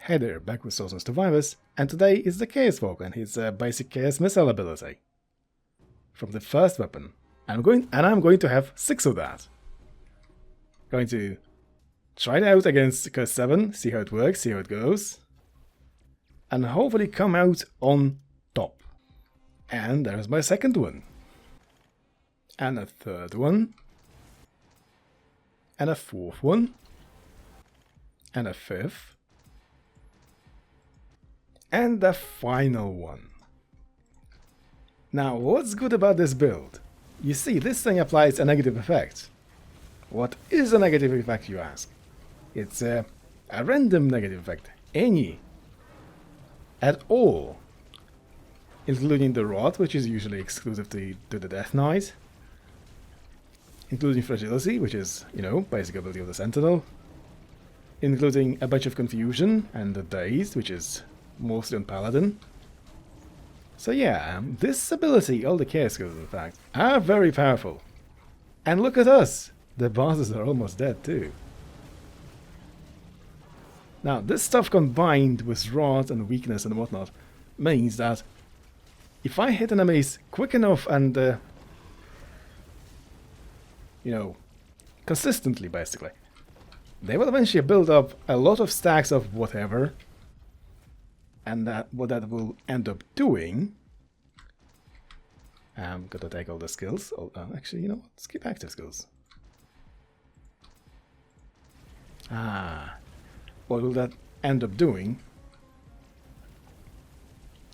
Hey there, back with Soulstone Survivors, and today is the Chaoswalker and his basic Chaos missile ability. From the first weapon. I'm going to have 6 of that. Going to try it out against Curse 7, see how it works, see how it goes. And hopefully come out on top. And there's my second one. And a third one. And a fourth one. And a fifth. And the final one. Now, what's good about this build? You see, this thing applies a negative effect. What is a negative effect, you ask? It's a random negative effect. Any. At all. Including the rod, which is usually exclusive to the Death Knight. Including fragility, which is, you know, basic ability of the Sentinel. Including a bunch of confusion and the dazed, which is mostly on Paladin. So yeah, this ability, all the Chaos skills in fact, are very powerful. And look at us! The bosses are almost dead too. Now, this stuff combined with rod and weakness and whatnot means that if I hit enemies quick enough and, you know, consistently basically, they will eventually build up a lot of stacks of whatever. And what that will end up doing, I'm gonna take all the skills. Oh, actually, you know what? Skip active skills. What will that end up doing?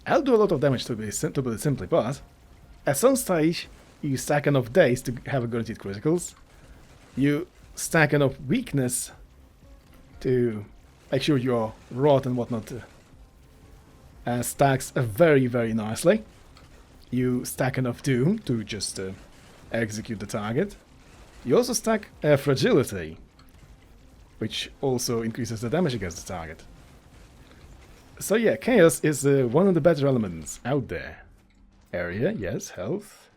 I'll do a lot of damage to put it simply, but at some stage, you stack enough days to have a guaranteed criticals. You stack enough weakness to make sure your rot and whatnot stacks very, very nicely. You stack enough doom to just execute the target. You also stack fragility, which also increases the damage against the target. So yeah, Chaos is one of the better elements out there. Area, yes, health.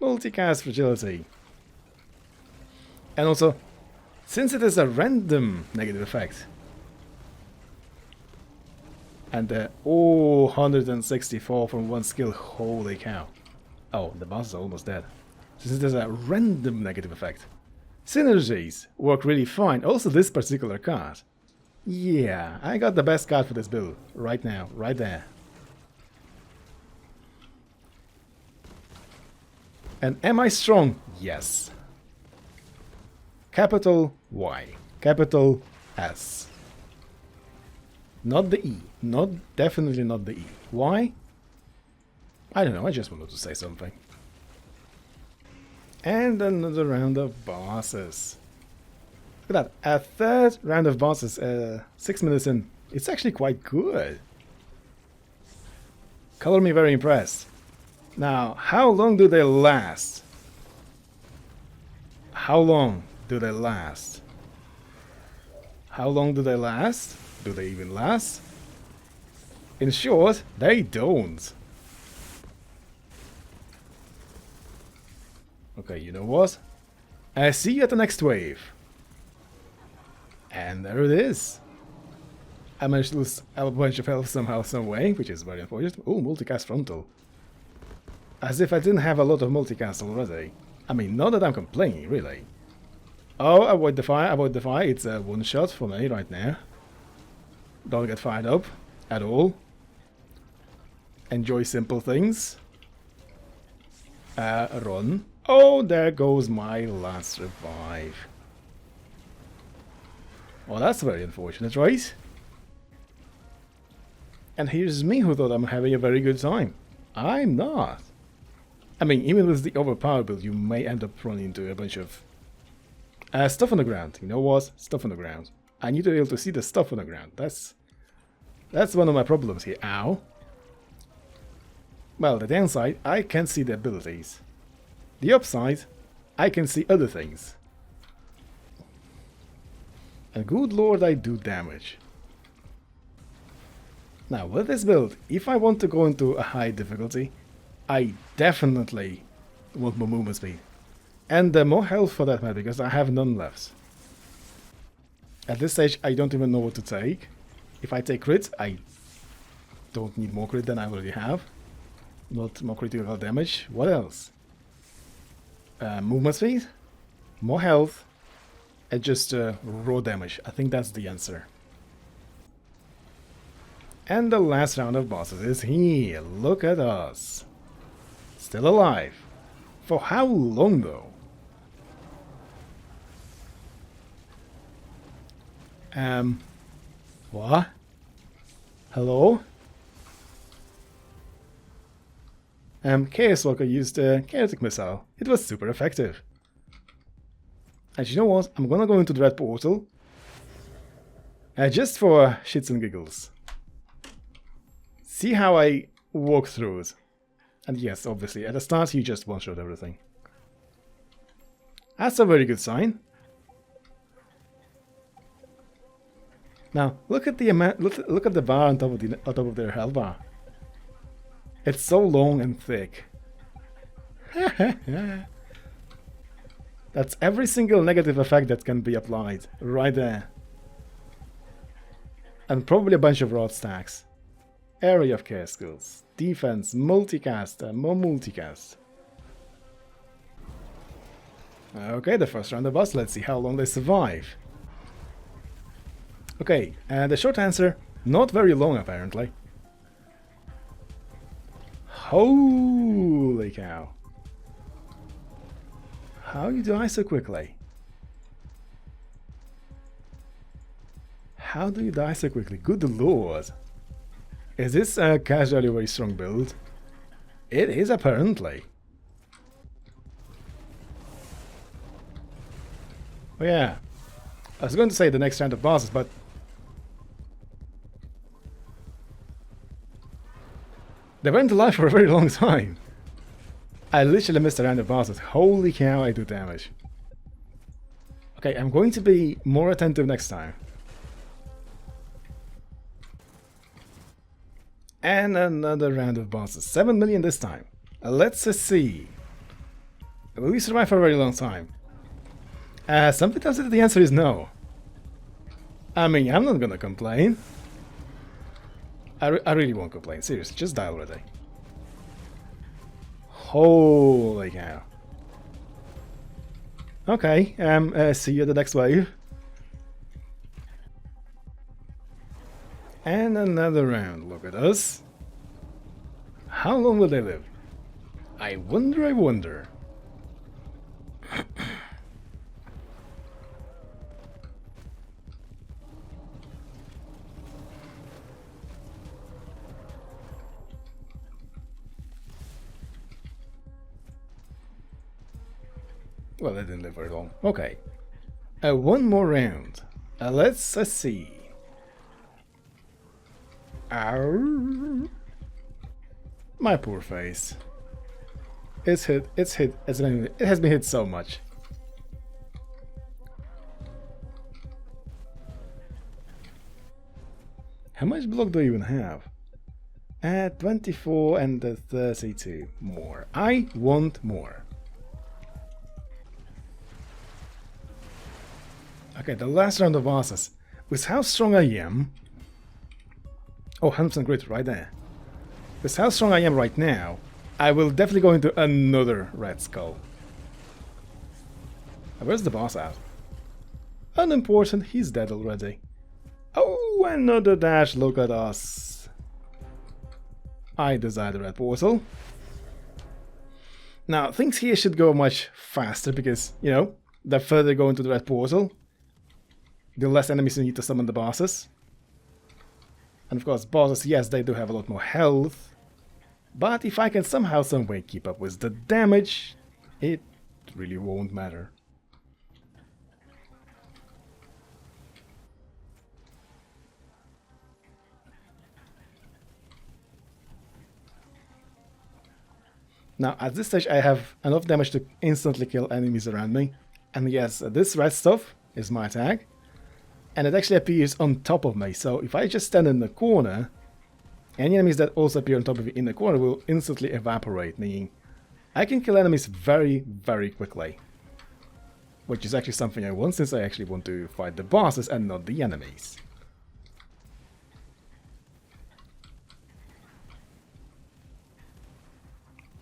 Multicast fragility. And also, since it is a random negative effect, and 164 from one skill, holy cow. Oh, the boss is almost dead. Since there's a random negative effect. Synergies work really fine. Also this particular card. Yeah, I got the best card for this build. Right now, right there. And am I strong? Yes. Capital Y. Capital S. Not the E. Definitely not the E. Why? I don't know, I just wanted to say something. And another round of bosses. Look at that, a third round of bosses, 6 minutes in. It's actually quite good. Color me very impressed. Now, how long do they last? How long do they last? How long do they last? Do they even last? In short, they don't. Okay, you know what? I see you at the next wave. And there it is. I managed to lose a bunch of health somehow, some way, which is very unfortunate. Oh, multicast frontal. As if I didn't have a lot of multicast already. I mean, not that I'm complaining, really. Oh, avoid the fire, avoid the fire. It's a one shot for me right now. Don't get fired up at all. Enjoy simple things. Run. Oh, there goes my last revive. Well, that's very unfortunate, right? And here's me who thought I'm having a very good time. I'm not. I mean, even with the overpowered build, you may end up running into a bunch of stuff on the ground. You know what? Stuff on the ground. I need to be able to see the stuff on the ground. That's one of my problems here. Ow. Well, the downside, I can't see the abilities. The upside, I can see other things. And good lord, I do damage. Now, with this build, if I want to go into a high difficulty, I definitely want more movement speed. And more health for that matter, because I have none left. At this stage, I don't even know what to take. If I take crit, I don't need more crit than I already have. Not more critical damage. What else? Movement speed, more health, and just raw damage. I think that's the answer. And the last round of bosses is here. Look at us. Still alive. For how long though? What? Hello? Chaoswalker used a chaotic missile. It was super effective. And you know what? I'm gonna go into the red portal. Just for shits and giggles. See how I walk through it. And yes, obviously, at the start you just one-shot everything. That's a very good sign. Now, look at the amount. Look at the bar on top of their health bar. It's so long and thick. That's every single negative effect that can be applied right there. And probably a bunch of rod stacks. Area of care skills, defense, multicast, more multicast. Okay, the first round of boss. Let's see how long they survive. Okay, the short answer, not very long apparently. Holy cow. How you die so quickly? How do you die so quickly? Good lord. Is this a casually very strong build? It is apparently. Oh yeah. I was going to say the next round of bosses, but they weren't alive for a very long time. I literally missed a round of bosses. Holy cow, I do damage. Okay, I'm going to be more attentive next time. And another round of bosses. 7 million this time. Let's see. Will we survive for a very long time? Something tells me that the answer is no. I mean, I'm not gonna complain. I really won't complain. Seriously, just die already. Holy cow. Okay, see you at the next wave. And another round. Look at us. How long will they live? I wonder, I wonder. Well, they didn't live very long. Okay. One more round. Let's see. Ow. My poor face. It has been hit so much. How much block do you even have? 24 and 32. More. I want more. Okay, the last round of bosses. With how strong I am... Oh, 100% crit right there. With how strong I am right now, I will definitely go into another red skull. Where's the boss at? Unimportant, he's dead already. Oh, another dash, look at us. I desire the red portal. Now, things here should go much faster because, you know, the further you go into the red portal, the less enemies you need to summon the bosses. And of course, bosses, yes, they do have a lot more health. But if I can somehow, some way keep up with the damage, it really won't matter. Now, at this stage, I have enough damage to instantly kill enemies around me. And yes, this red stuff is my tag. And it actually appears on top of me, so if I just stand in the corner, any enemies that also appear on top of me in the corner will instantly evaporate, meaning I can kill enemies very, very quickly. Which is actually something I want, since I actually want to fight the bosses and not the enemies.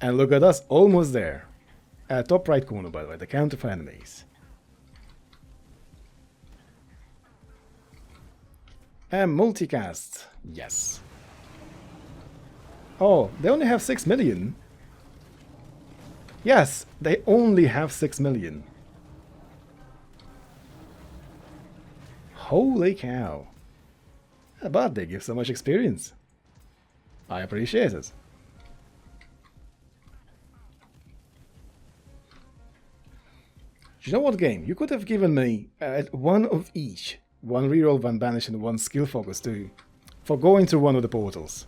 And look at us, almost there. Top right corner, by the way, the counter for enemies. And multicast, yes. Oh, they only have 6 million. Yes, they only have 6 million. Holy cow. But they give so much experience. I appreciate it. You know what, game? You could have given me one of each. One reroll, one banish, and one skill focus too. For going through one of the portals.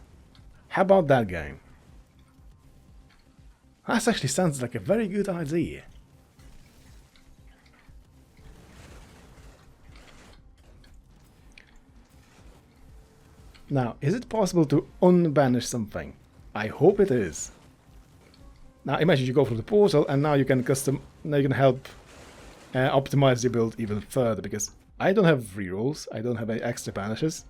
How about that, game? That actually sounds like a very good idea. Now, is it possible to unbanish something? I hope it is. Now, imagine you go through the portal and now you can help optimize your build even further, because I don't have rerolls, I don't have any extra banishes.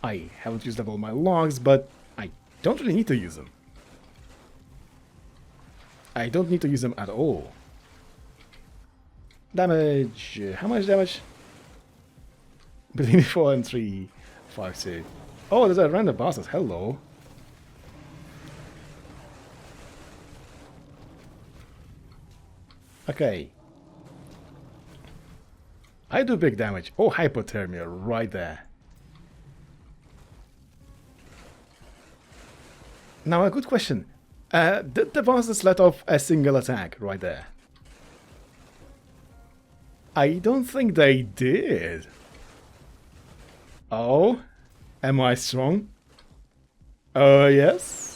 I haven't used up all my logs, but I don't really need to use them. I don't need to use them at all. Damage. How much damage? Between 4 and 3, 5, 2. Oh, there's a random bosses. Hello. Okay. I do big damage. Oh, hypothermia right there. Now, a good question. Did the bosses let off a single attack right there? I don't think they did. Oh, am I strong? Oh, yes.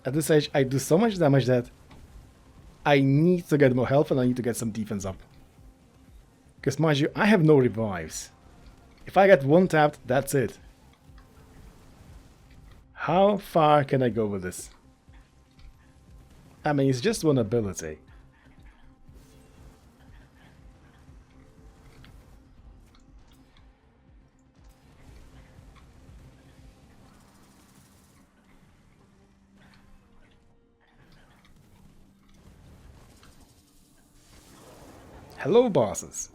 At this stage, I do so much damage that I need to get more health and I need to get some defense up. Because mind you, I have no revives. If I get one tapped, that's it. How far can I go with this? I mean, it's just one ability. Hello, bosses.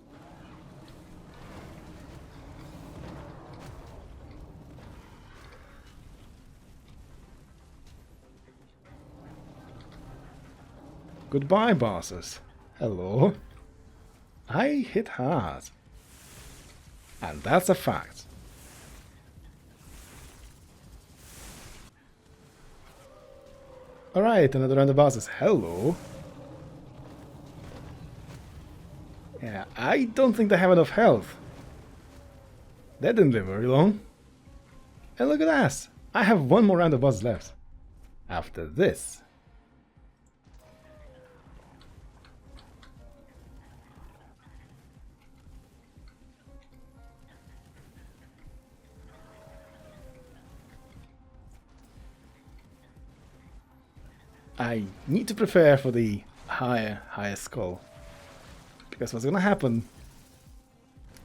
Goodbye, bosses. Hello. I hit hard. And that's a fact. Alright, another round of bosses. Hello. Yeah, I don't think they have enough health. That didn't live very long. And look at that! I have one more round of bosses left. After this. I need to prepare for the higher skull. Because what's gonna happen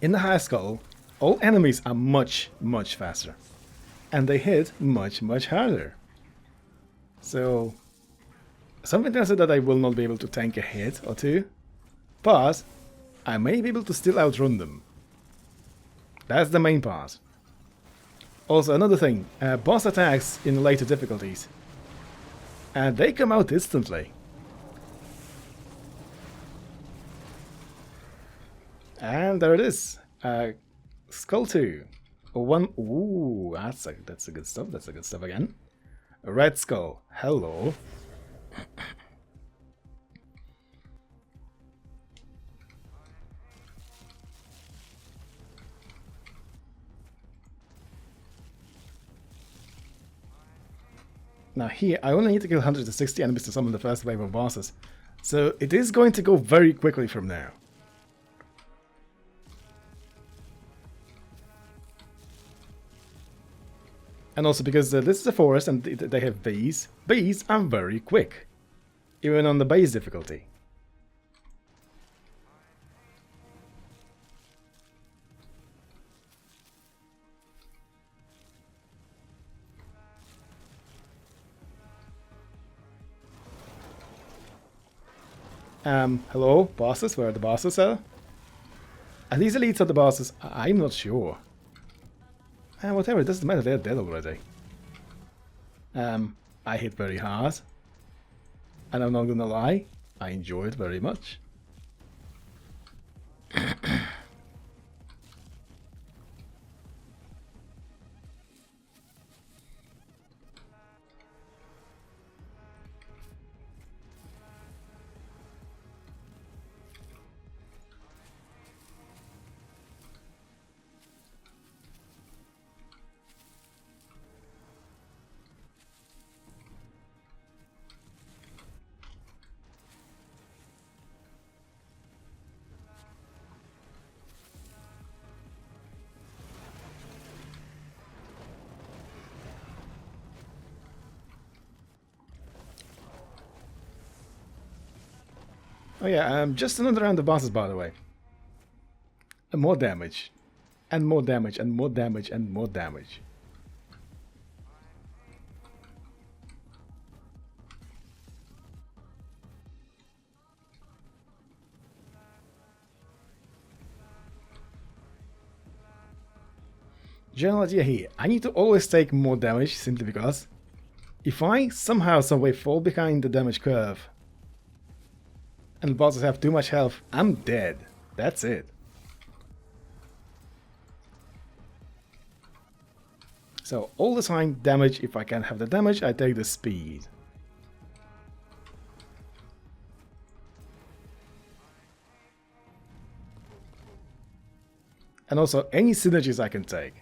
in the higher skull, all enemies are much faster. And they hit much harder. So something tells me that I will not be able to tank a hit or two, but I may be able to still outrun them. That's the main part. Also, another thing, boss attacks in later difficulties. And they come out instantly. And there it is. Skull 2. One. Ooh, that's a good stuff. That's a good stuff again. A red skull. Hello. Now here, I only need to kill 160 enemies to summon the first wave of bosses. So it is going to go very quickly from now. And also because this is a forest and they have bees. Bees are very quick. even on the base difficulty. Hello, bosses? Where are the bosses at? Are these elites are the bosses? I'm not sure. Whatever, it doesn't matter, they're dead already. I hit very hard. And I'm not gonna lie, I enjoy it very much. Oh yeah, just another round of bosses, by the way. And more damage. And more damage, and more damage, and more damage. General idea here. I need to always take more damage, simply because if I somehow, someway fall behind the damage curve, and the bosses have too much health, I'm dead. That's it. So all the time damage, if I can't have the damage, I take the speed. And also any synergies I can take.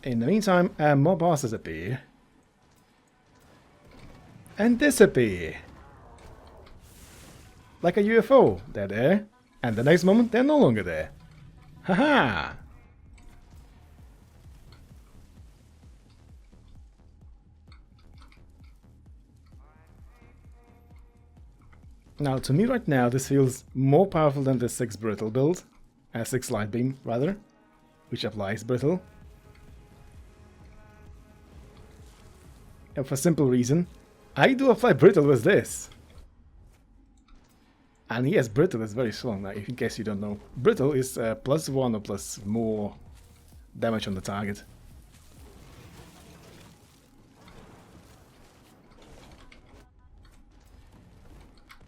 In the meantime, more bosses appear. And disappear. Like a UFO. They're there. And the next moment, they're no longer there. Haha! Now, to me right now, this feels more powerful than the 6 Brittle build. 6 Light Beam, rather. Which applies Brittle. And for a simple reason, I do apply Brittle with this. And yes, Brittle is very strong. Now, in case you don't know, Brittle is +1 or plus more damage on the target.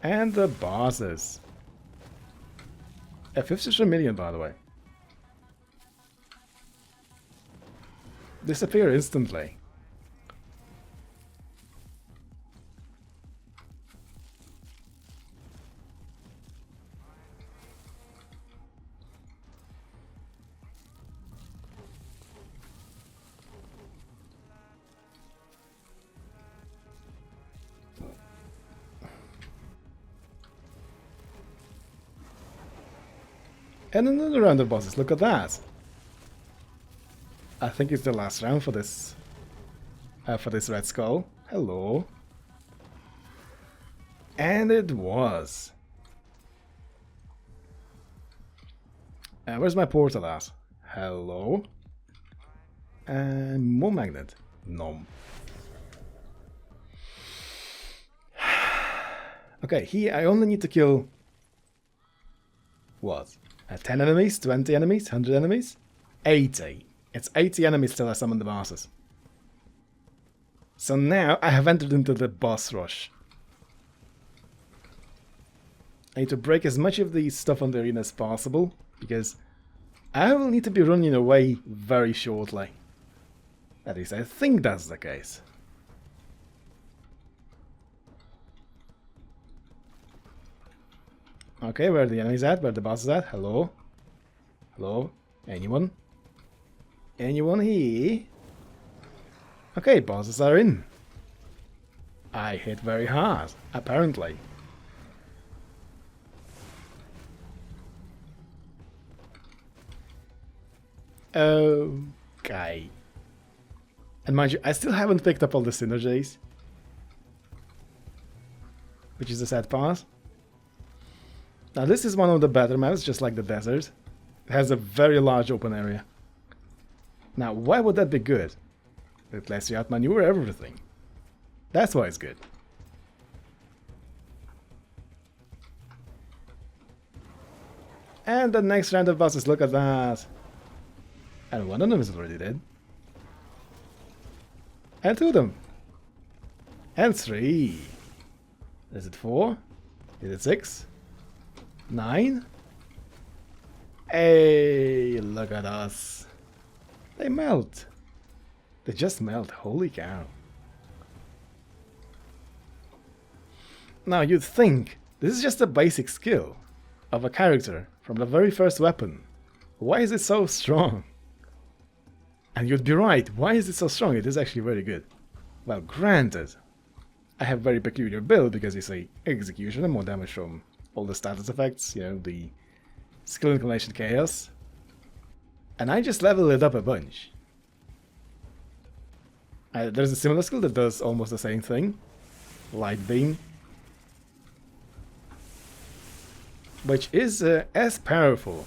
And the bosses. 53 million, by the way. Disappear instantly. And another round of bosses, look at that! I think it's the last round for this Red Skull. Hello. And it was. Where's my portal at? Hello. And more magnet. Nom. Okay, here I only need to kill... what? 10 enemies? 20 enemies? 100 enemies? 80. It's 80 enemies till I summon the bosses. So now I have entered into the boss rush. I need to break as much of the stuff on the arena as possible, because I will need to be running away very shortly. At least I think that's the case. Okay, where are the enemies at? Where are the bosses at? Hello? Hello? Anyone? Anyone here? Okay, bosses are in. I hit very hard, apparently. Okay. And mind you, I still haven't picked up all the synergies, which is a sad part. Now this is one of the better maps, just like the desert. It has a very large open area. Now why would that be good? It lets you outmaneuver everything. That's why it's good. And the next round of bosses, look at that. And one of them is already dead. And 2 of them. And 3. Is it 4? Is it 6? 9? Hey, look at us. They melt. They just melt. Holy cow. Now you'd think this is just a basic skill of a character from the very first weapon. Why is it so strong? And you'd be right. Why is it so strong? It is actually very good. Well, granted, I have very peculiar build because you see execution and more damage from all the status effects, you know, the skill inclination chaos. And I just level it up a bunch. There's a similar skill that does almost the same thing. Light beam. Which is as powerful.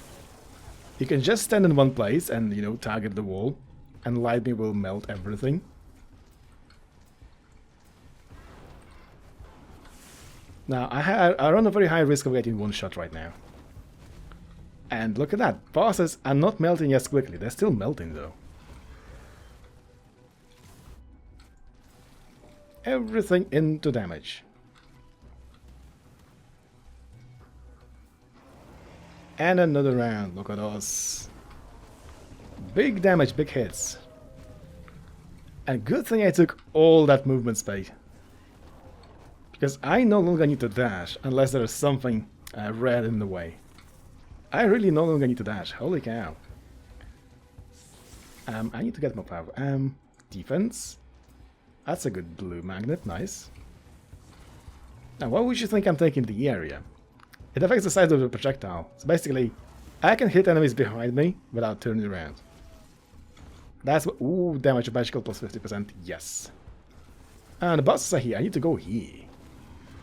You can just stand in one place and, you know, target the wall. And light beam will melt everything. Now, I run a very high risk of getting one shot right now. And look at that. Bosses are not melting as quickly. They're still melting though. Everything into damage. And another round. Look at us. Big damage, big hits. And good thing I took all that movement speed. Because I no longer need to dash unless there is something red in the way. I really no longer need to dash. Holy cow. I need to get more power. Defense. That's a good blue magnet. Nice. Now, what would you think I'm taking the area? It affects the size of the projectile. So basically, I can hit enemies behind me without turning around. That's what... Ooh, damage magical plus 50%. Yes. And the bosses are here. I need to go here.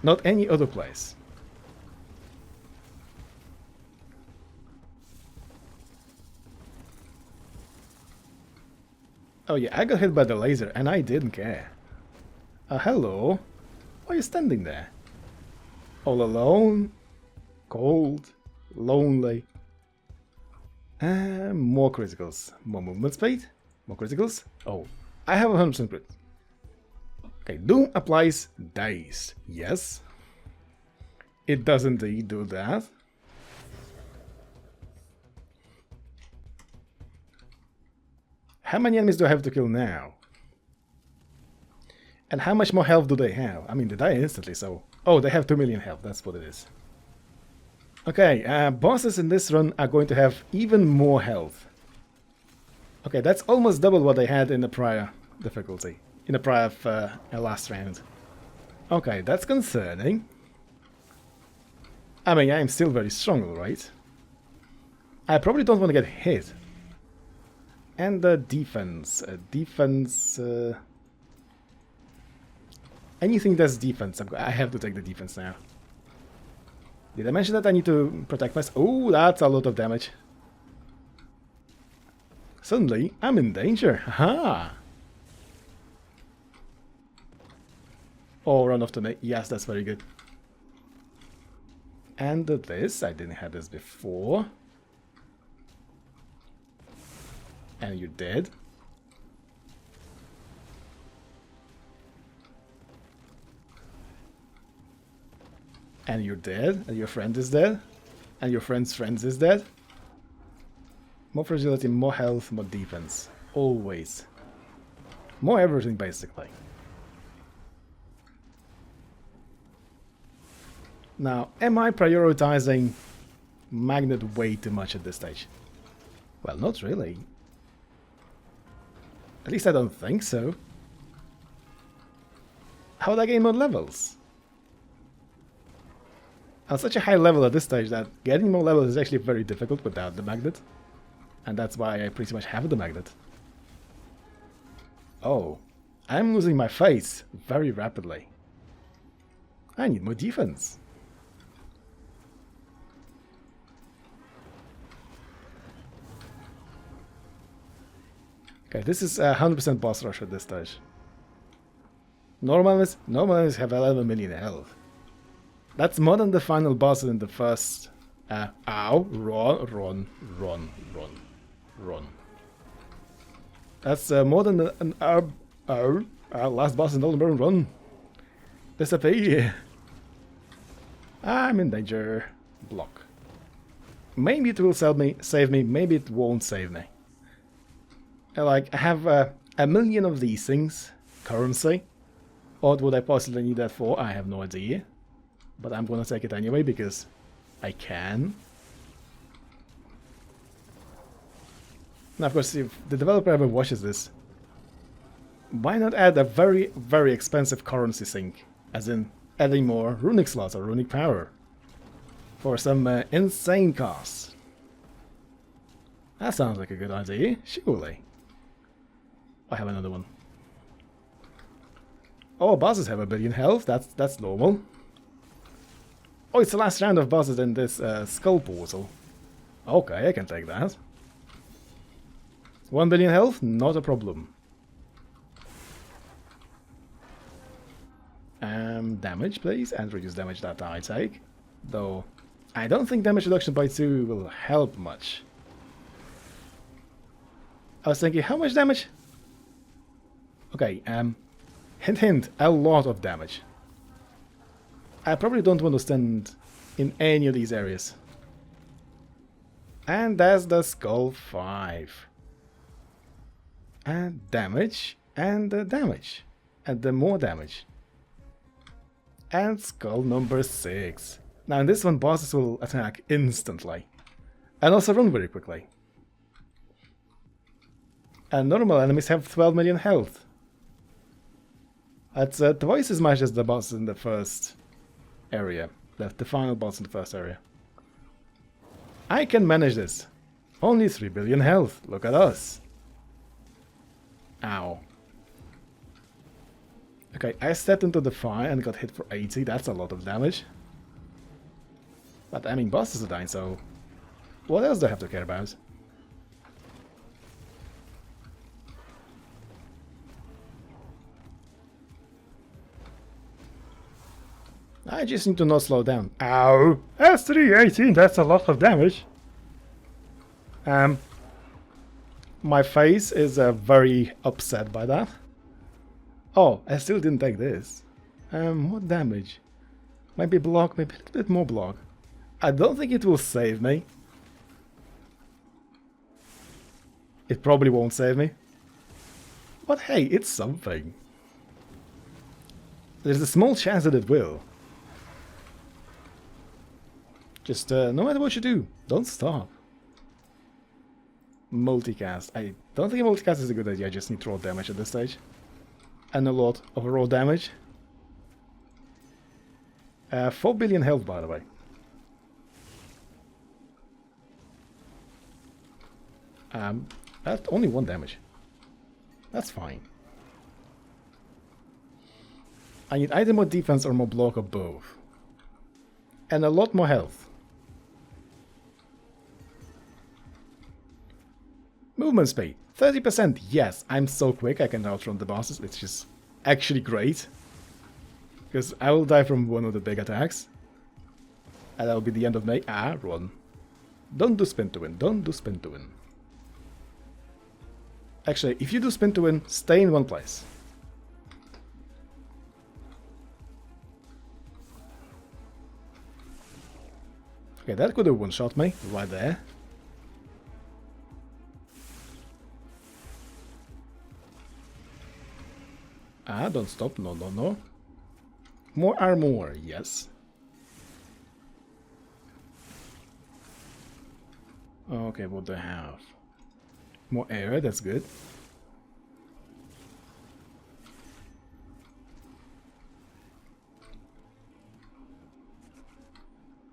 Not any other place. Oh yeah, I got hit by the laser and I didn't care. Hello? Why are you standing there? All alone? Cold? Lonely? More criticals. More movement speed? More criticals? Oh, I have 100% crit. Okay, Doom applies Daze. Yes. It does indeed do that. How many enemies do I have to kill now? And how much more health do they have? I mean, they die instantly, so... Oh, they have 2 million health, that's what it is. Okay, bosses in this run are going to have even more health. Okay, that's almost double what they had in the prior difficulty. In the prior last round. Okay, that's concerning. I mean, I am still very strong, alright? I probably don't want to get hit. And the defense. Anything that's defense, I have to take the defense now. Did I mention that I need to protect myself? Oh, that's a lot of damage. Suddenly, I'm in danger. Haha! Oh, run off to me. Yes, that's very good. And this, I didn't have this before. And you're dead. And you're dead. And your friend is dead. And your friend's friend is dead. More fragility, more health, more defense. Always. More everything, basically. Now, am I prioritizing magnet way too much at this stage? Well, not really. At least I don't think so. How would I gain more levels? I'm such a high level at this stage that getting more levels is actually very difficult without the magnet. And that's why I pretty much have the magnet. Oh, I'm losing my face very rapidly. I need more defense. Okay, this is 100% boss rush at this stage. Normal enemies have 11 million health. That's more than the final boss in the first... ow, run. That's more than our last boss in Golden run. Disappear. I'm in danger. Block. Maybe it will save me, maybe it won't save me. Like, I have a million of these things, currency. What would I possibly need that for? I have no idea. But I'm gonna take it anyway, because I can. Now, of course, if the developer ever watches this, why not add a very, very expensive currency sink? As in, adding more runic slots or runic power. For some insane costs. That sounds like a good idea, surely. I have another one. Oh, bosses have 1 billion health, that's normal. Oh, it's the last round of bosses in this skull portal. Okay, I can take that. 1 billion health, not a problem. Damage, please, and reduce damage that I take. Though, I don't think damage reduction by 2 will help much. I was thinking, how much damage? Okay, hint hint, a lot of damage. I probably don't want to stand in any of these areas. And that's the skull 5. And damage, and damage, and the more damage. And skull number 6. Now in this one, bosses will attack instantly. And also run very quickly. And normal enemies have 12 million health. That's twice as much as the boss in the first area. The final boss in the first area. I can manage this. Only 3 billion health. Look at us. Ow. Okay, I stepped into the fire and got hit for 80. That's a lot of damage. But I mean, bosses are dying, so what else do I have to care about? I just need to not slow down. Ow! S318, that's a lot of damage. My face is very upset by that. Oh, I still didn't take this. What damage? Maybe block, maybe a little bit more block. I don't think it will save me. It probably won't save me. But hey, it's something. There's a small chance that it will. Just, no matter what you do, don't stop. Multicast. I don't think a multicast is a good idea, I just need raw damage at this stage. And a lot of raw damage. 4 billion health, by the way. That's only 1 damage. That's fine. I need either more defense or more block or both. And a lot more health. Movement speed. 30%. Yes, I'm so quick I can outrun the bosses. It's just actually great. Because I will die from one of the big attacks. And that'll be the end of me. Ah, run. Don't do spin to win. Don't do spin to win. Actually, if you do spin to win, stay in one place. Okay, that could have one-shot me right there. Ah, don't stop. No, no, no. More armor, yes. Okay, what do I have? More air, that's good.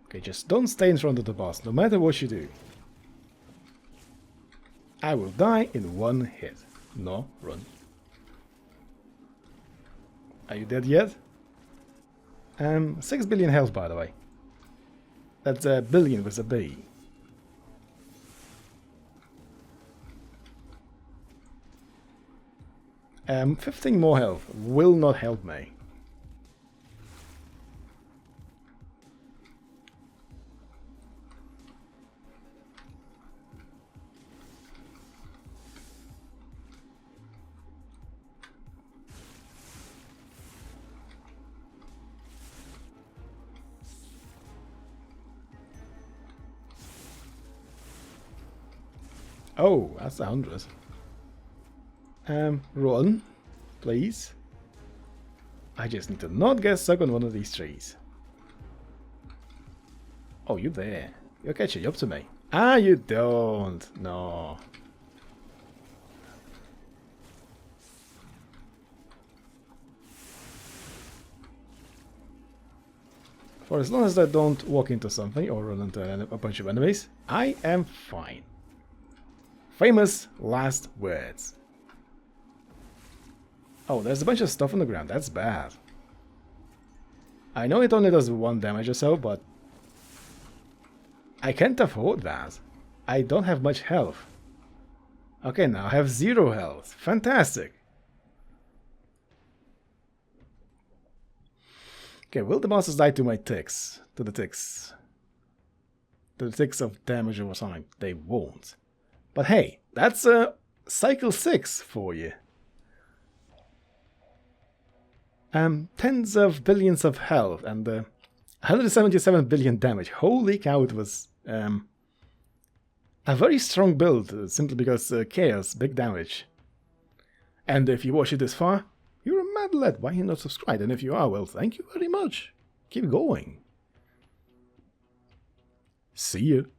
Okay, just don't stay in front of the boss, no matter what you do. I will die in one hit. No, run. Are you dead yet? 6 billion health, by the way. That's a billion with a B. Um, 15 more health will not help me. Oh, that's 100. Run, please. I just need to not get stuck on one of these trees. Oh, you're there. You're catching up to me. Ah, you don't. No. For as long as I don't walk into something or run into a bunch of enemies, I am fine. Famous last words. Oh, there's a bunch of stuff on the ground. That's bad. I know it only does 1 damage or so, but I can't afford that. I don't have much health. Okay, now I have 0 health. Fantastic. Okay, will the monsters die to my ticks? To the ticks. To the ticks of damage over time. They won't. But hey, that's cycle 6 for you. Tens of billions of health and 177 billion damage. Holy cow, it was a very strong build, simply because chaos, big damage. And if you watch it this far, you're a mad lad. Why are you not subscribed? And if you are, well, thank you very much. Keep going. See you.